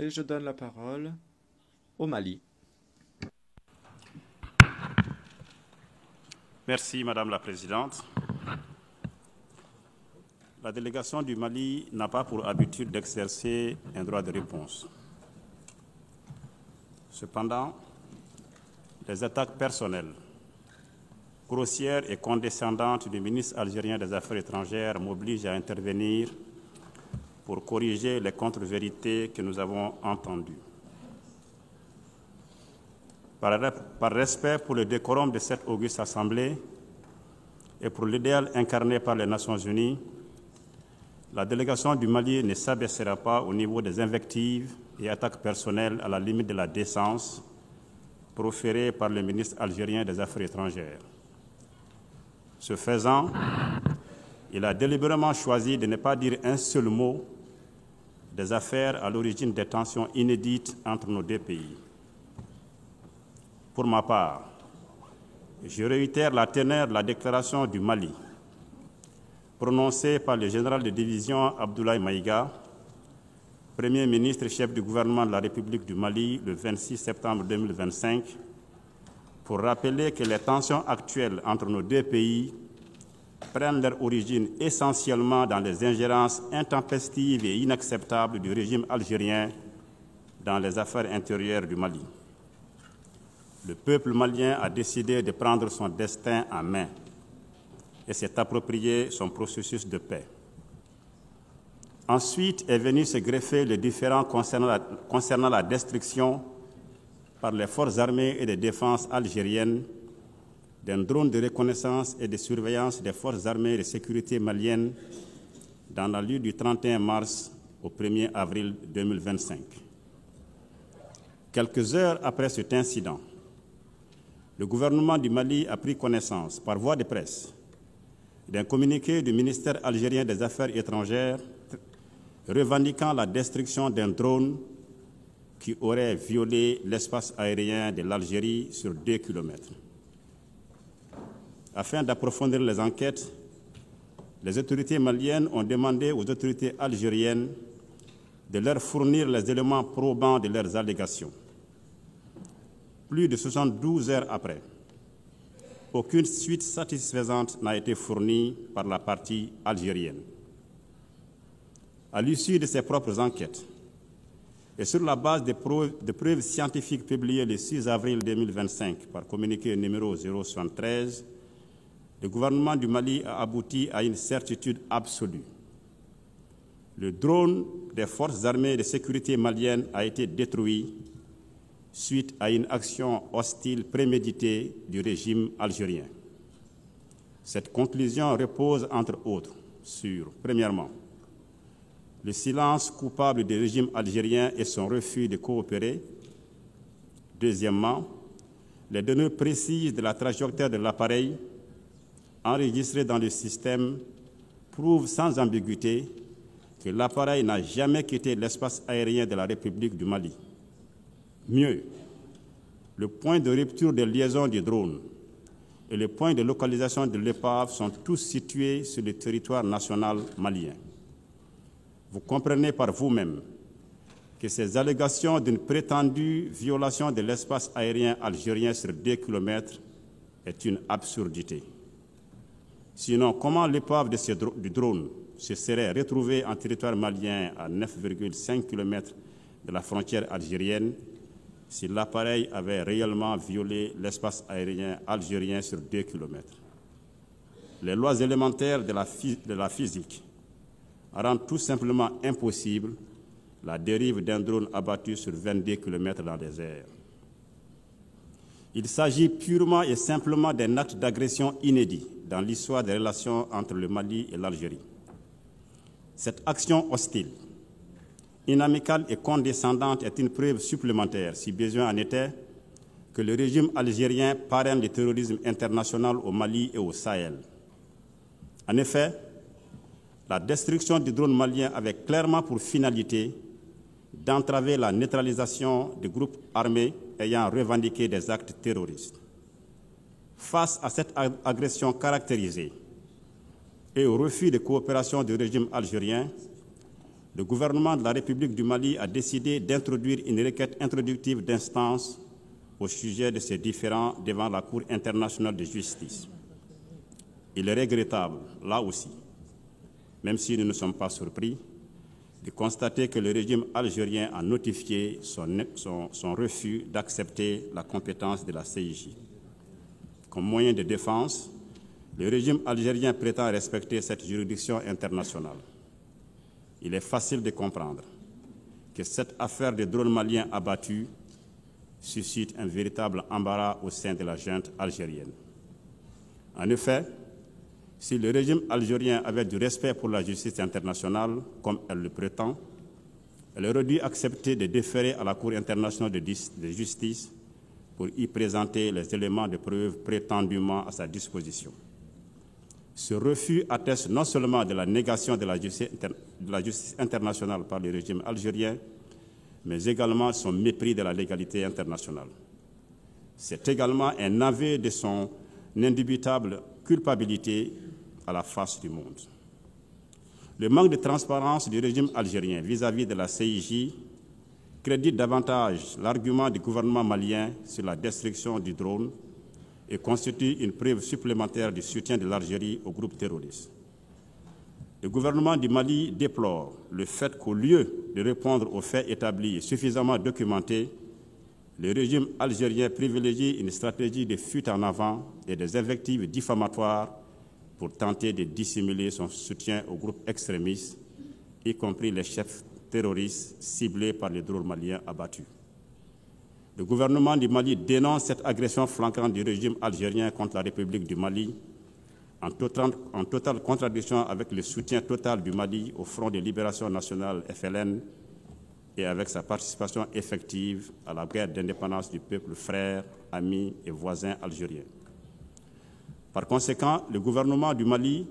Et je donne la parole au Mali. Merci, Madame la Présidente. La délégation du Mali n'a pas pour habitude d'exercer un droit de réponse. Cependant, les attaques personnelles, grossières et condescendantes du ministre algérien des Affaires étrangères m'obligent à intervenir pour corriger les contre-vérités que nous avons entendues. Par respect pour le décorum de cette auguste Assemblée et pour l'idéal incarné par les Nations Unies, la délégation du Mali ne s'abaissera pas au niveau des invectives et attaques personnelles à la limite de la décence proférées par le ministre algérien des Affaires étrangères. Ce faisant, il a délibérément choisi de ne pas dire un seul mot des affaires à l'origine des tensions inédites entre nos deux pays. Pour ma part, je réitère la teneur de la déclaration du Mali, prononcée par le général de division Abdoulaye Maïga, Premier ministre et chef du gouvernement de la République du Mali le 26 septembre 2025, pour rappeler que les tensions actuelles entre nos deux pays prennent leur origine essentiellement dans les ingérences intempestives et inacceptables du régime algérien dans les affaires intérieures du Mali. Le peuple malien a décidé de prendre son destin en main et s'est approprié son processus de paix. Ensuite est venu se greffer le différend concernant la destruction par les forces armées et de défense algériennes d'un drone de reconnaissance et de surveillance des forces armées et de sécurité maliennes dans la nuit du 31 mars au 1er avril 2025. Quelques heures après cet incident, le gouvernement du Mali a pris connaissance, par voie de presse, d'un communiqué du ministère algérien des Affaires étrangères revendiquant la destruction d'un drone qui aurait violé l'espace aérien de l'Algérie sur 2 kilomètres. Afin d'approfondir les enquêtes, les autorités maliennes ont demandé aux autorités algériennes de leur fournir les éléments probants de leurs allégations. Plus de 72 heures après, aucune suite satisfaisante n'a été fournie par la partie algérienne. À l'issue de ses propres enquêtes, et sur la base de preuves scientifiques publiées le 6 avril 2025 par communiqué numéro 073, le gouvernement du Mali a abouti à une certitude absolue. Le drone des forces armées de sécurité maliennes a été détruit suite à une action hostile préméditée du régime algérien. Cette conclusion repose, entre autres, sur, premièrement, le silence coupable du régime algérien et son refus de coopérer. Deuxièmement, les données précises de la trajectoire de l'appareil enregistrées dans le système prouvent sans ambiguïté que l'appareil n'a jamais quitté l'espace aérien de la République du Mali. Mieux, le point de rupture de liaison du drone et le point de localisation de l'épave sont tous situés sur le territoire national malien. Vous comprenez par vous-même que ces allégations d'une prétendue violation de l'espace aérien algérien sur 2 kilomètres est une absurdité. Sinon, comment l'épave du drone se serait retrouvée en territoire malien à 9,5 km de la frontière algérienne si l'appareil avait réellement violé l'espace aérien algérien sur 2 km? Les lois élémentaires de la physique rendent tout simplement impossible la dérive d'un drone abattu sur 22 km dans les airs. Il s'agit purement et simplement d'un acte d'agression inédit dans l'histoire des relations entre le Mali et l'Algérie. Cette action hostile, inamicale et condescendante est une preuve supplémentaire, si besoin en était, que le régime algérien parraine le terrorisme international au Mali et au Sahel. En effet, la destruction du drone malien avait clairement pour finalité d'entraver la neutralisation des groupes armés ayant revendiqué des actes terroristes. Face à cette agression caractérisée et au refus de coopération du régime algérien, le gouvernement de la République du Mali a décidé d'introduire une requête introductive d'instance au sujet de ces différends devant la Cour internationale de justice. Il est regrettable, là aussi, même si nous ne sommes pas surpris, de constater que le régime algérien a notifié son refus d'accepter la compétence de la CIJ. Comme moyen de défense, le régime algérien prétend respecter cette juridiction internationale. Il est facile de comprendre que cette affaire des drones maliens abattus suscite un véritable embarras au sein de la junte algérienne. En effet, si le régime algérien avait du respect pour la justice internationale, comme elle le prétend, elle aurait dû accepter de déférer à la Cour internationale de justice pour y présenter les éléments de preuve prétendument à sa disposition. Ce refus atteste non seulement de la négation de la justice internationale par le régime algérien, mais également son mépris de la légalité internationale. C'est également un aveu de son indubitable culpabilité à la face du monde. Le manque de transparence du régime algérien vis-à-vis de la CIJ crédite davantage l'argument du gouvernement malien sur la destruction du drone et constitue une preuve supplémentaire du soutien de l'Algérie au groupe terroriste. Le gouvernement du Mali déplore le fait qu'au lieu de répondre aux faits établis et suffisamment documentés, le régime algérien privilégie une stratégie de fuite en avant et des invectives diffamatoires pour tenter de dissimuler son soutien aux groupes extrémistes, y compris les chefs terroristes ciblés par les drones maliens abattus. Le gouvernement du Mali dénonce cette agression flagrante du régime algérien contre la République du Mali, en totale contradiction avec le soutien total du Mali au Front de libération nationale FLN et avec sa participation effective à la guerre d'indépendance du peuple frère, ami et voisin algérien. Par conséquent, le gouvernement du Mali